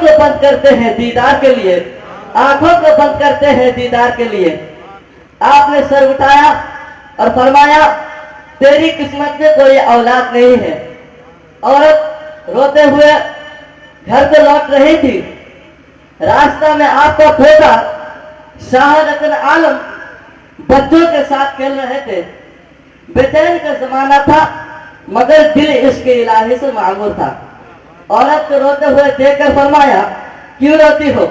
को बंद करते हैं दीदार के लिए, आंखों को बंद करते हैं दीदार के लिए। आपने सर उठाया और फरमाया तेरी किस्मत में कोई औलाद नहीं है। औरत रोते हुए घर को लौट रही थी। रास्ता में आपका पोता शाह रतन आलम बच्चों के साथ खेल रहे थे। बेचैन का जमाना था मगर दिल इसके इलाही से मामूर था। औरत को रोते हुए देखकर फरमाया क्यों रोती हो?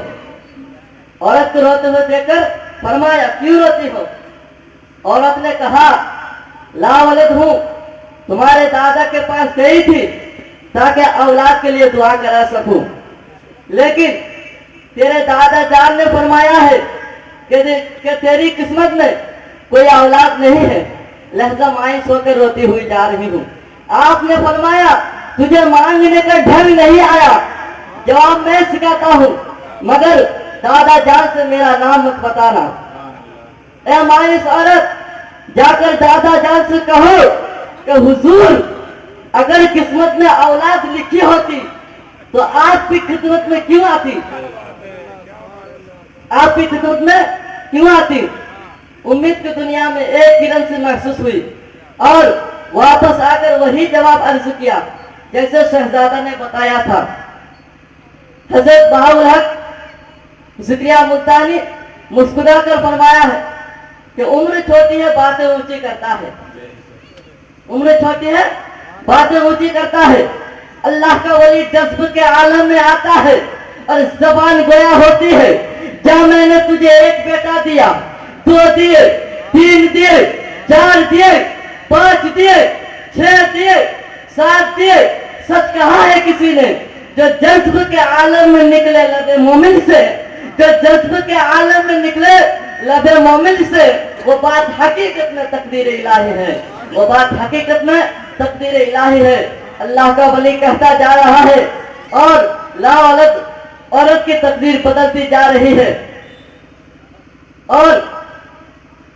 औरत को रोते हुए देखकर फरमाया क्यों रोती हो? औरत ने कहा लावलद हूं, तुम्हारे दादा के पास गई थी ताकि औलाद के लिए दुआ करा सकूं, लेकिन तेरे दादा जान ने फरमाया है कि तेरी किस्मत में कोई औलाद नहीं है, लहजा मायूस होकर रोती हुई जा रही हूं। आपने फरमाया तुझे मांगने का ढंग नहीं आया, जवाब मैं सिखाता हूं, मगर दादा जान से मेरा नाम मत बताना। ए मायूस औरत, जाकर दादा जान से कहो कि हुजूर अगर किस्मत में औलाद लिखी होती तो आपकी खिदमत में क्यों आती? आपकी खिदमत में क्यों आती? उम्मीद की दुनिया में एक किरण से महसूस हुई और वापस आकर वही जवाब अर्ज किया जैसे शहजादा ने बताया था। हजरत बहाउल हक जिक्रिया मुल्तानी मुस्कुराकर फरमाया है कि उम्र छोटी है बातें ऊंची करता है। उम्र छोटी है बातें ऊंची करता है। अल्लाह का वली जज्ब के आलम में आता है और जबान गोया होती है। जब मैंने तुझे एक बेटा दिया, 2 दिए, 3 दिए, 4 दिए, 5 दिए, 6 दिए, 7 दिए, सच कहा है किसी ने? जो जज्ब के आलम में निकले लबे मोमिन से, जो जज्ब के आलम में निकले लबे मोमिन से, वो बात हकीकत में तकदीर इलाही है। वो बात हकीकत में तकदीर इलाही है। अल्लाह का वली कहता जा रहा है और लावलद औरत की तकदीर बदलती जा रही है और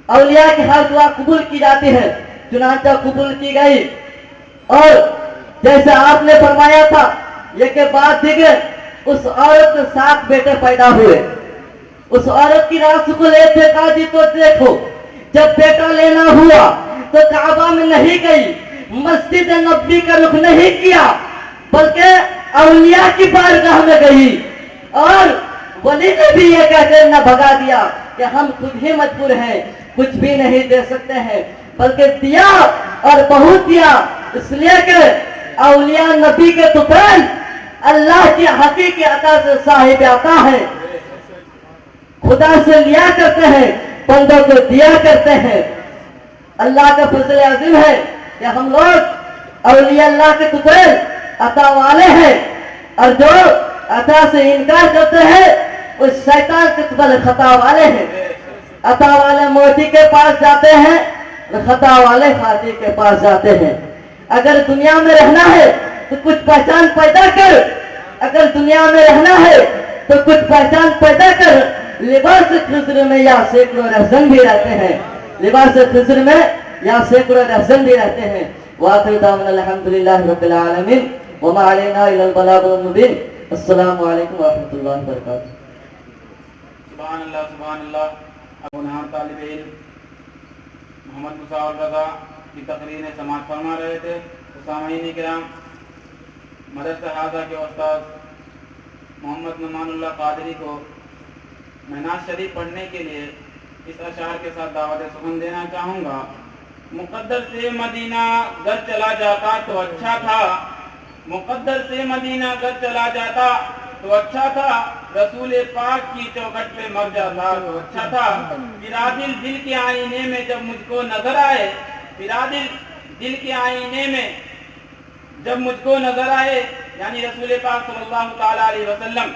औलिया की हर दुआ कबूल की जाती है। चुनांचा कबूल की गई और जैसे आपने फरमाया था ये के बाद दिखे उस औरत के 7 बेटे पैदा हुए। उस औरत की रासुकुल एतेकादी तो देखो, जब बेटा लेना हुआ तो काबा में नहीं गई, मस्जिद नबी का रुख नहीं किया, बल्कि औलिया की बारगाह में गई और वली ने भी ये कहकर न भगा दिया कि हम खुद ही मजबूर हैं, कुछ भी नहीं दे सकते हैं, बल्कि दिया और बहुत दिया, इसलिए कि औलिया नबी के तुफैल अल्लाह की हकीकी अता से साहिब आता है। खुदा से लिया करते हैं, बंदों को दिया करते हैं। अल्लाह का फजल अजीम है कि हम लोग औलिया अल्लाह के तुफैल अता वाले हैं और जो अता से इनकार करते हैं उस शैतान के तुफैल खता वाले हैं। अता वाले मोती के पास जाते हैं, खता वाले फाती के पास जाते हैं। अगर दुनिया में रहना है तो कुछ पहचान पैदा कर, अगर दुनिया में रहना है तो कुछ पहचान पैदा कर। लिबास खुजर में या सैकड़ों रहजन भी रहते हैं, लिबास खुजर में या सैकड़ों रहजन भी रहते हैं। वाखिर दावना अल्हम्दुलिल्लाहि रब्बिल आलमीन व मा अलैना इल्लल बलागुल मुबीन। अस्सलामु अलैकुम व रहमतुल्लाहि व बरकातहू। सुभान अल्लाह। अबू नहार तालिब इल्म मोहम्मद मुसाउर रजा की तकरीर समाअत फरमा रहे थे। सामईन किराम, मदरसा हाजा के उस्ताद मोहम्मद नुमानुल्लाह कादरी को मैं नाज शरीफ पढ़ने के लिए इस अशार के साथ दावत सुखन देना चाहूँगा। मुकद्दर से मदीना घर चला जाता तो अच्छा था, मुकद्दर से मदीना घर चला जाता तो अच्छा था, रसूल पाक की चौखट पे मर जाता तो अच्छा था। फिरादिल दिल के आईने में जब मुझको नजर आए, फिरादिल दिल के आईने में जब मुझको नजर आए, यानी रसूल पाक सल्लल्लाहु ताला अलैहि वसल्लम,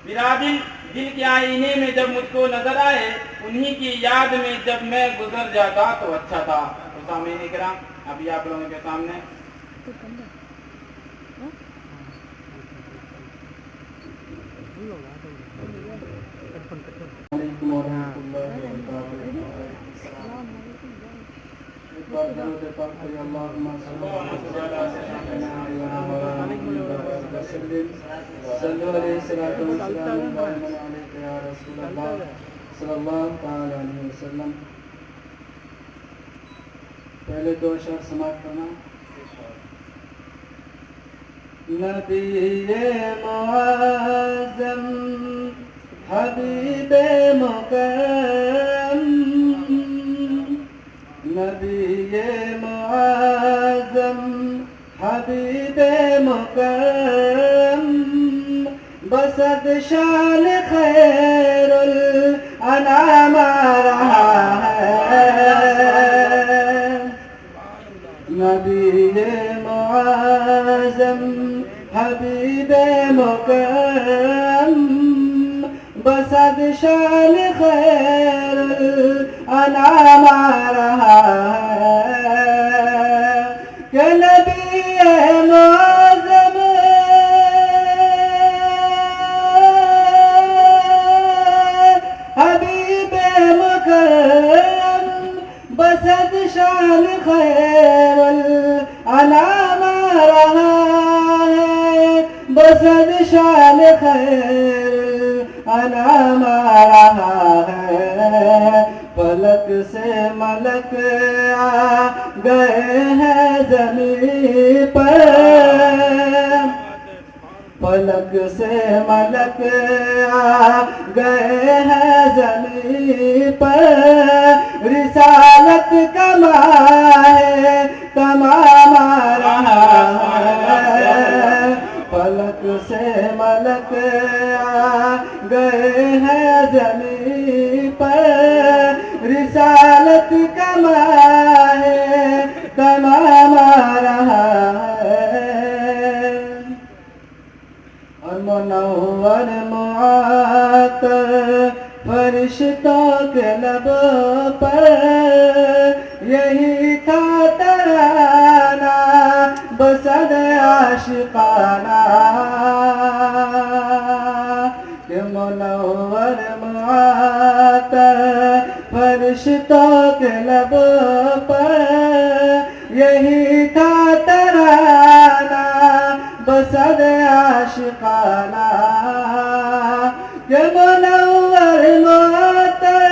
फिरादिल दिल के आईने में जब मुझको नजर आए, उन्हीं की याद में जब मैं गुजर जाता तो अच्छा था। तो सामईन किराम, अभी आप लोगों के सामने صلو علیہ الصلوۃ والسلام علیک یا رسول اللہ صلی اللہ تعالی علیہ وسلم. پہلے دو اشعار سماعت کرنا. نبی معظم حبیب مکرم، نبی معظم حبیب مکرم، بسد شان خیر الانام رہا ہے. نبی معظم حبیب مکرم، بسد شان خیر الانام رہا ہے کہ نبی معظم حبیب مکرم، بسد شان خیر الانام رہا ہے، بسد شان خیر الانام رہا ہے. فلک سے ملک آ گئے ہیں زمین پر، فلک سے ملک آ گئے ہیں زمین پر، رسالت کا ماہ تمام رہا ہے. فلک سے ملک آ گئے ہیں زمین پر، رسالت کا ماہ تمام رہا ہے. اور منور معطر فرشتوں کے لب پر، یہی تھا ترانہ بسد عاشقانہ کہ منور معطر فرشتوں کے لب پر، یہی تھا ترانہ بسد عاشقانہ کہ منور معطر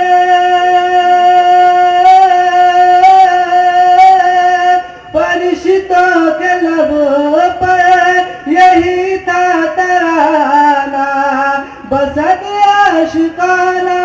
فرشتوں کے لب پر، یہی تھا ترانہ بسد عاشقانہ.